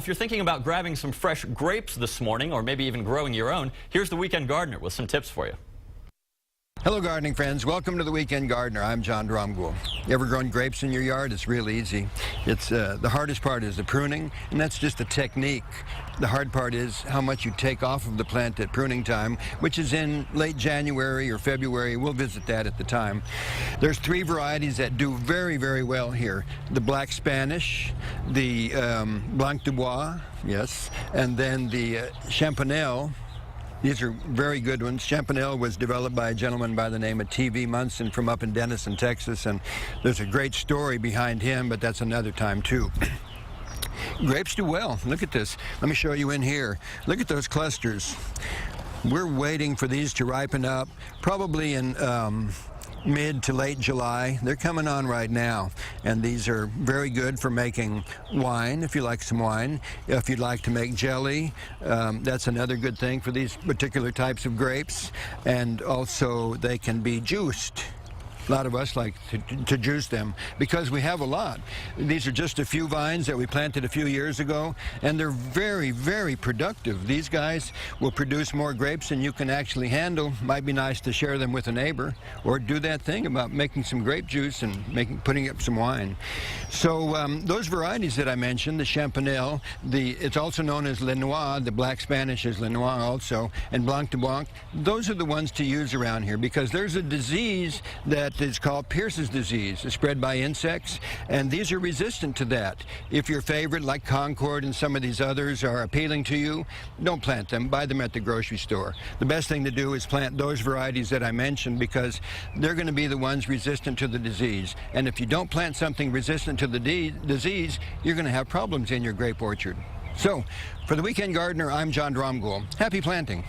If you're thinking about grabbing some fresh grapes this morning, or maybe even growing your own, here's the Weekend Gardener with some tips for you. Hello gardening friends, welcome to the Weekend Gardener. I'm John Dromgoole. You ever grown grapes in your yard? It's real easy. It's the hardest part is the pruning, and that's just a technique. The hard part is how much you take off of the plant at pruning time, which is in late January or February. We'll visit that at the time. There's three varieties that do very, very well here. The Black Spanish, the Blanc du Bois, yes, and then the Champanelle. These are very good ones. Champanelle was developed by a gentleman by the name of T.V. Munson from up in Denison, Texas, and there's a great story behind him, but that's another time too. Grapes do well. Look at this. Let me show you in here. Look at those clusters. We're waiting for these to ripen up, probably in mid to late July. They're coming on right now, and these are very good for making wine, if you like some wine. If you'd like to make jelly, that's another good thing for these particular types of grapes, and also they can be juiced. A lot of us like to juice them because we have a lot. These are just a few vines that we planted a few years ago, and they're very, very productive. These guys will produce more grapes than you can actually handle. Might be nice to share them with a neighbor, or do that thing about making some grape juice and putting up some wine. So those varieties that I mentioned, the Champanelle, it's also known as Le Noir, the Black Spanish is Le Noir also, and Blanc de Blanc, those are the ones to use around here because there's a disease that is called Pierce's disease. It's spread by insects, and these are resistant to that. If your favorite, like Concord and some of these others, are appealing to you, don't plant them. Buy them at the grocery store. The best thing to do is plant those varieties that I mentioned because they're going to be the ones resistant to the disease. And if you don't plant something resistant to the disease, you're going to have problems in your grape orchard. So, for the Weekend Gardener, I'm John Dromgoole. Happy planting.